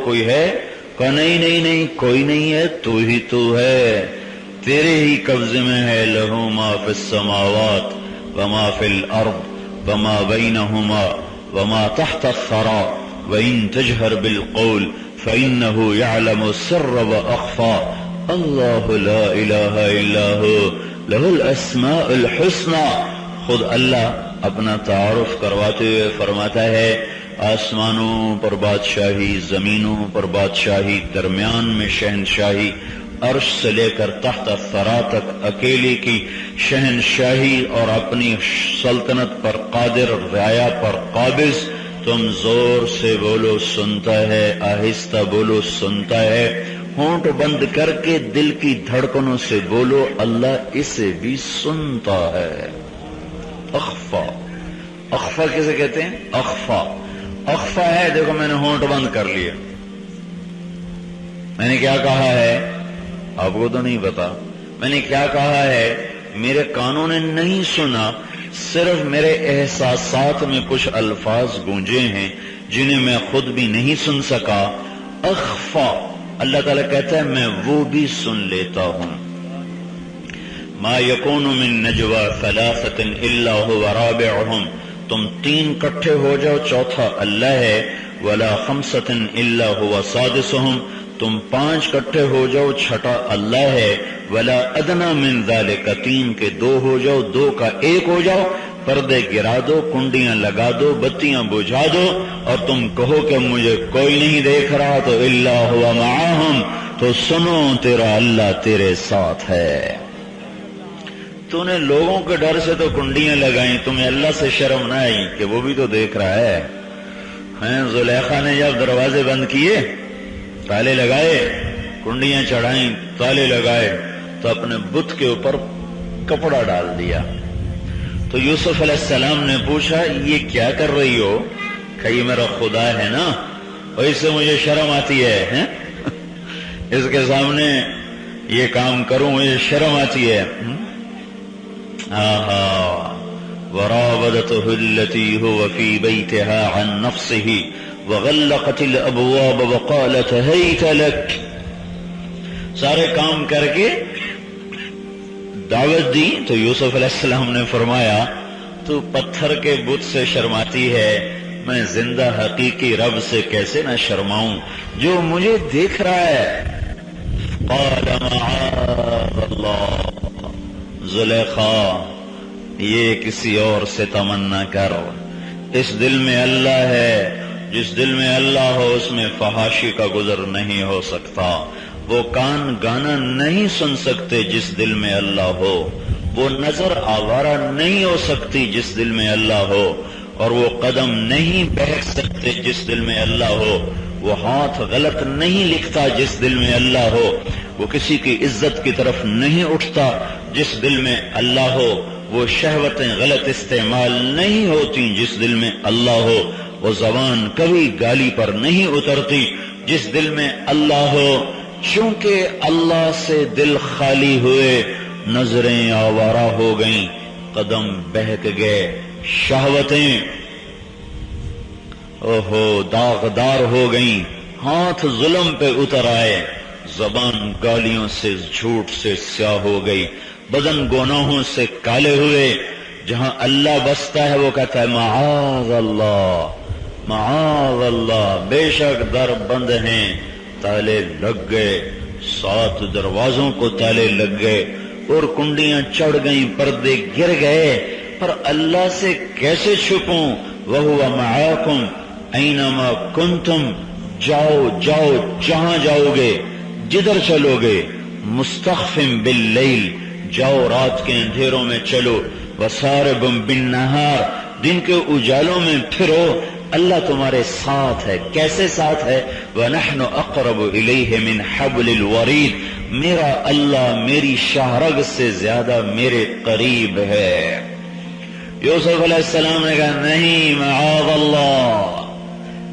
کوئی ہے؟ کہا نہیں نہیں نہیں کوئی نہیں ہے، تو ہی تو ہے، تیرے ہی قبضے میں ہے، لہو ما فی السماوات وما فی الارض وما بینہما وما تحت الثری وان تجہر بالقول فانہ یعلم السر واخفی اللہ لا الہ الا ہو لہ الاسماء الحسنی۔ خود اللہ اپنا تعارف کرواتے ہوئے فرماتا ہے آسمانوں پر بادشاہی، زمینوں پر بادشاہی، درمیان میں شہنشاہی، عرش سے لے کر تحت الثری تک اکیلے کی شہنشاہی، اور اپنی سلطنت پر قادر، رعایا پر قابض۔ تم زور سے بولو سنتا ہے، آہستہ بولو سنتا ہے، ہونٹ بند کر کے دل کی دھڑکنوں سے بولو اللہ اسے بھی سنتا ہے۔ اخفا، اخفا کسے کہتے ہیں؟ اخفا، اخفا ہے دیکھو میں نے ہونٹ بند کر لیا، میں نے کیا کہا ہے آپ کو تو نہیں پتا، میں نے کیا کہا ہے میرے کانوں نے نہیں سنا، صرف میرے احساسات میں کچھ الفاظ گونجے ہیں جنہیں میں خود بھی نہیں سن سکا۔ اخفا، اللہ تعالیٰ کہتا ہے میں وہ بھی سن لیتا ہوں۔ ما یکون من نجوى ثلاثة الا هو رابعهم، تم تین کٹھے ہو جاؤ چوتھا اللہ ہے، ولا خمسة الا هو سادسهم، تم پانچ کٹھے ہو جاؤ چھٹا اللہ ہے، ولا ادنى من ذلك، تین کے دو ہو جاؤ، دو کا ایک ہو جاؤ، پردے گرا دو، کنڈیاں لگا دو، بتیاں بجھا دو، اور تم کہو کہ مجھے کوئی نہیں دیکھ رہا، تو الا هو معهم، تو سنو تیرا اللہ تیرے ساتھ ہے۔ تو نے لوگوں کے ڈر سے تو کنڈیاں لگائیں، تمہیں اللہ سے شرم نہ آئی کہ وہ بھی تو دیکھ رہا ہے۔ زلیخا نے جب دروازے بند کیے، تالے لگائے، کنڈیاں چڑھائیں، تالے لگائے، تو اپنے بت کے اوپر کپڑا ڈال دیا۔ تو یوسف علیہ السلام نے پوچھا یہ کیا کر رہی ہو؟ کہ یہ میرا خدا ہے نا، اور اس سے مجھے شرم آتی ہے، اس کے سامنے یہ کام کروں مجھے شرم آتی ہے۔ وراودته التي هو في بيتها عن نفسه وغلقت الابواب وقالت هيت لك، سارے کام کر کے دعوت دی۔ تو یوسف علیہ السلام نے فرمایا تو پتھر کے بت سے شرماتی ہے، میں زندہ حقیقی رب سے کیسے نہ شرماؤں جو مجھے دیکھ رہا ہے۔ قال معاذ اللہ، زلیخا یہ کسی اور سے تمنا کرو، اس دل میں اللہ ہے، جس دل میں اللہ ہو اس میں فحاشی کا گزر نہیں ہو سکتا، وہ کان گانا نہیں سن سکتے جس دل میں اللہ ہو، وہ نظر آوارہ نہیں ہو سکتی جس دل میں اللہ ہو، اور وہ قدم نہیں بہک سکتے جس دل میں اللہ ہو، وہ ہاتھ غلط نہیں لکھتا جس دل میں اللہ ہو، وہ کسی کی عزت کی طرف نہیں اٹھتا جس دل میں اللہ ہو، وہ شہوتیں غلط استعمال نہیں ہوتی جس دل میں اللہ ہو، وہ زبان کبھی گالی پر نہیں اترتی جس دل میں اللہ ہو۔ چونکہ اللہ سے دل خالی ہوئے، نظریں آوارہ ہو گئیں، قدم بہک گئے، شہوتیں داغدار ہو گئیں، ہاتھ ظلم پہ اتر آئے، زبان گالیوں سے جھوٹ سے سیاہ ہو گئی، بدن گناہوں سے کالے ہوئے۔ جہاں اللہ بستا ہے وہ کہتا ہے معاذ اللہ، معاذ اللہ، بے شک در بند ہیں، تالے لگ گئے، 7 دروازوں کو تالے لگ گئے، اور کنڈیاں چڑھ گئیں، پردے گر گئے، پر اللہ سے کیسے چھپوں؟ وَهُوَ مَعَاكُمْ أَيْنَمَا كُنْتُمْ، جاؤ جاؤ جہاں جاؤ گے، جدھر چلو گے، مستخفٍ باللیل، جاؤ رات کے اندھیروں میں چلو، وَسَارِبٌ بِالنَّهَارِ، دن کے اجالوں میں پھرو، اللہ تمہارے ساتھ ہے۔ کیسے ساتھ ہے؟ وَنَحْنُ أَقْرَبُ إِلَيْهِ مِنْ حَبْلِ الْوَرِيدِ، میرا اللہ میری شاہرگ سے زیادہ میرے قریب ہے۔ یوسف علیہ السلام نے کہا نہیں، معاذ اللہ،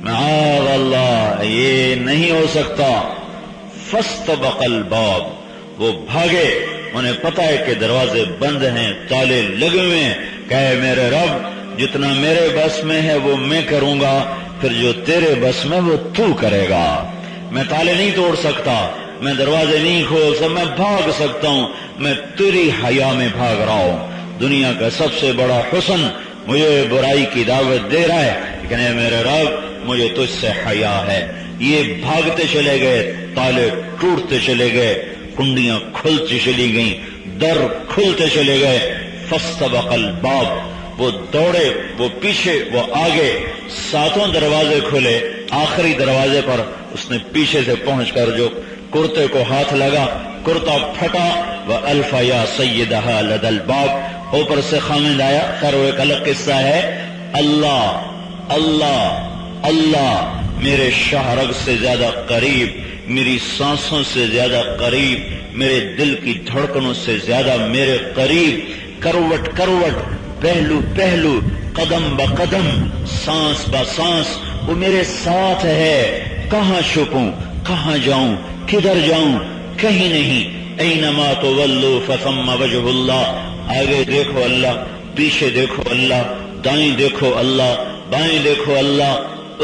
معاذ اللہ، یہ نہیں ہو سکتا۔ فاستبق الباب، وہ بھاگے، انہیں پتہ ہے کہ دروازے بند ہیں، تالے لگے ہوئے ہیں، کہے میرے رب جتنا میرے بس میں ہے وہ میں کروں گا، پھر جو تیرے بس میں وہ تو کرے گا۔ میں تالے نہیں توڑ سکتا، میں دروازے نہیں کھول سکتا، میں بھاگ سکتا ہوں، میں تیری حیا میں بھاگ رہا ہوں۔ دنیا کا سب سے بڑا حسن مجھے برائی کی دعوت دے رہا ہے، لیکن اے میرے رب مجھے تجھ سے حیا ہے۔ یہ بھاگتے چلے گئے، تالے ٹوٹتے چلے گئے، کنڈیاں کھلتی چلی گئیں، در کھلتے چلے گئے۔ فاستبق الباب، وہ دوڑے، وہ پیچھے، وہ آگے، ساتوں دروازے کھلے، آخری دروازے پر اس نے پیچھے سے پہنچ کر جو کرتے کو ہاتھ لگا، کرتا پھٹا، وَأَلْفَ يَا سَيِّدَهَا لَدَى الْبَابِ، اوپر سے خامد آیا۔ خیر وہ ایک الگ قصہ ہے۔ اللہ اللہ اللہ میرے شہرگ سے زیادہ قریب، میری سانسوں سے زیادہ قریب، میرے دل کی دھڑکنوں سے زیادہ میرے قریب، کروٹ کروٹ، پہلو پہلو، قدم بقدم، سانس بسانس وہ میرے ساتھ ہے۔ کہاں چھپوں، کہاں جاؤں، کدھر جاؤں، کہیں نہیں۔ اینما تولوا فثم وجہ اللہ، آگے دیکھو اللہ، پیچھے دیکھو اللہ، دائیں دیکھو اللہ، بائیں دیکھو اللہ،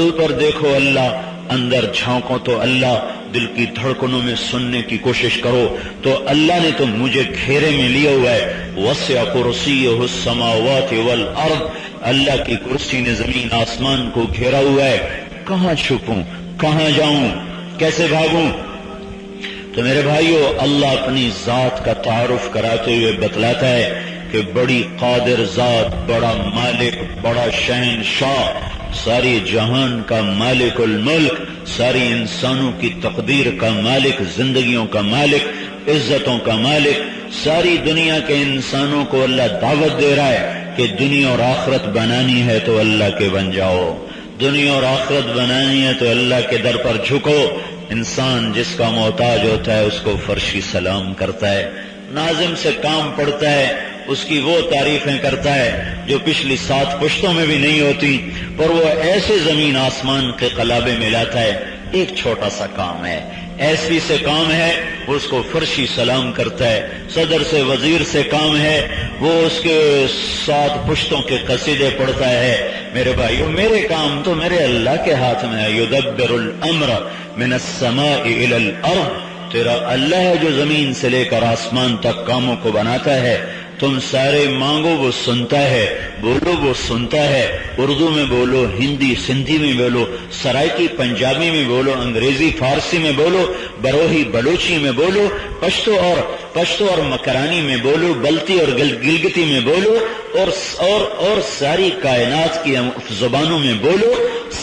اوپر دیکھو اللہ، اندر جھانکو تو اللہ، دل کی دھڑکنوں میں سننے کی کوشش کرو تو اللہ نے تو مجھے گھیرے میں لیا ہوا ہے۔ وسع کرسیہ السماوات والارض، اللہ کی کرسی نے زمین آسمان کو گھیرا ہوا ہے۔ کہاں چھپوں، کہاں جاؤں، کیسے بھاگوں؟ تو میرے بھائیو، اللہ اپنی ذات کا تعارف کراتے ہوئے بتلاتا ہے کہ بڑی قادر ذات، بڑا مالک، بڑا شہنشاہ، ساری جہان کا مالک الملک، ساری انسانوں کی تقدیر کا مالک، زندگیوں کا مالک، عزتوں کا مالک، ساری دنیا کے انسانوں کو اللہ دعوت دے رہا ہے کہ دنیا اور آخرت بنانی ہے تو اللہ کے بن جاؤ، دنیا اور آخرت بنانی ہے تو اللہ کے در پر جھکو۔ انسان جس کا محتاج ہوتا ہے اس کو فرشی سلام کرتا ہے، ناظم سے کام پڑتا ہے اس کی وہ تعریفیں کرتا ہے جو پچھلی 7 پشتوں میں بھی نہیں ہوتی، پر وہ ایسے زمین آسمان کے قلابے میں لاتا ہے۔ ایک چھوٹا سا کام ہے، ایسوی سے کام ہے، وہ اس کو فرشی سلام کرتا ہے۔ صدر سے، وزیر سے کام ہے، وہ اس کے 7 پشتوں کے قصیدے پڑھتا ہے۔ میرے بھائیو، میرے کام تو میرے اللہ کے ہاتھ میں ہے۔ یدبر الامر من السماء الى الارض، تیرا اللہ ہے جو زمین سے لے کر آسمان تک کاموں کو بناتا ہے۔ تم سارے مانگو وہ سنتا ہے، بولو وہ سنتا ہے، اردو میں بولو، ہندی سندھی میں بولو، سرائکی پنجابی میں بولو، انگریزی فارسی میں بولو، بروہی بلوچی میں بولو، پشتو اور مکرانی میں بولو، بلتی اور گلگتی میں بولو، اور ساری کائنات کی زبانوں میں بولو،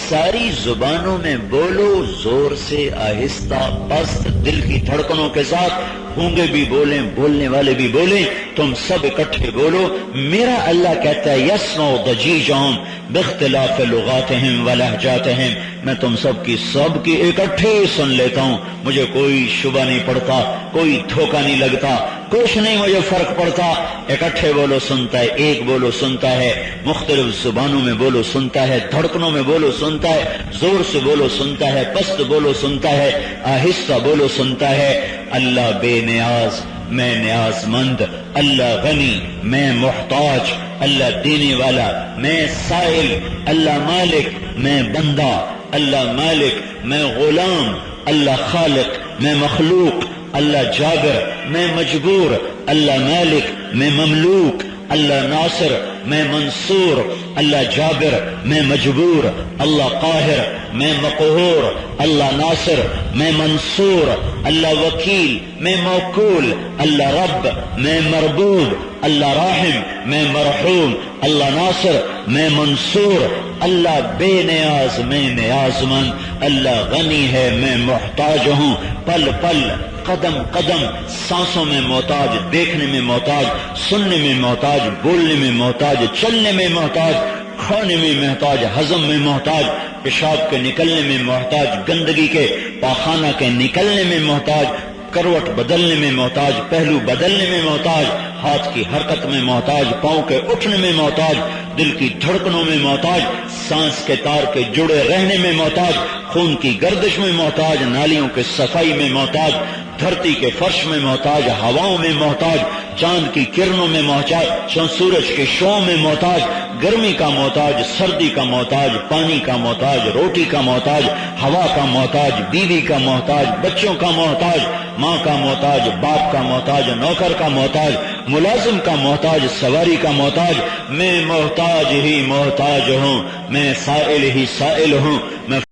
ساری زبانوں میں بولو، زور سے، آہستہ، پست، دل کی دھڑکنوں کے ساتھ، گونگے بھی بولیں، بولنے والے بھی بولیں، تم سب اکٹھے بولو۔ میرا اللہ کہتا ہے یسمع ضجیجہم باختلاف لغاتہم ولہجاتہم، میں تم سب کی اکٹھے سن لیتا ہوں، مجھے کوئی شبہ نہیں پڑتا، کوئی دھوکہ نہیں لگتا، کچھ نہیں مجھے فرق پڑتا۔ اکٹھے بولو سنتا ہے، ایک بولو سنتا ہے، مختلف زبانوں میں بولو سنتا ہے، دھڑکنوں میں بولو سنتا ہے، زور سے بولو سنتا ہے، پست بولو سنتا ہے، آہستہ بولو سنتا ہے۔ اللہ بے نیاز، میں نیاز مند، اللہ غنی، میں محتاج، اللہ دینے والا، میں سائل، اللہ مالک، میں بندہ، اللہ مالک، میں غلام، اللہ خالق، میں مخلوق، اللہ جابر، میں مجبور، اللہ مالک، میں مملوک، اللہ ناصر، میں منصور، اللہ جابر، میں مجبور، اللہ قاہر، میں مقہور، اللہ ناصر، میں منصور، اللہ وکیل، میں موکول، اللہ رب، میں مربوب، اللہ راحم، میں مرحوم، اللہ ناصر، میں منصور، اللہ بے نیاز، میں نیاز مند، اللہ غنی ہے، میں محتاج ہوں، پل پل، قدم قدم، سانسوں میں محتاج، دیکھنے میں محتاج، سننے میں محتاج، بولنے میں محتاج، چلنے میں محتاج، کھانے میں محتاج، ہضم میں محتاج، پیشاب کے نکلنے میں محتاج، گندگی کے پاخانہ کے نکلنے میں محتاج، کروٹ بدلنے میں محتاج، پہلو بدلنے میں محتاج، ہاتھ کی حرکت میں محتاج، پاؤں کے اٹھنے میں محتاج، دل کی دھڑکنوں میں محتاج، سانس کے تار کے جڑے رہنے میں محتاج، خون کی گردش میں محتاج، نالیوں کے صفائی میں محتاج، دھرتی کے فرش میں محتاج، ہواؤں میں محتاج، چاند کی کرنوں میں محتاج، سورج کے شعاعوں میں محتاج، گرمی کا محتاج، سردی کا محتاج، پانی کا محتاج، روٹی کا محتاج، ہوا کا محتاج، بیوی کا محتاج، بچوں کا محتاج، ماں کا محتاج، باپ کا محتاج، نوکر کا محتاج، ملازم کا محتاج، سواری کا محتاج۔ میں محتاج ہی محتاج ہوں، میں سائل ہی سائل ہوں، میں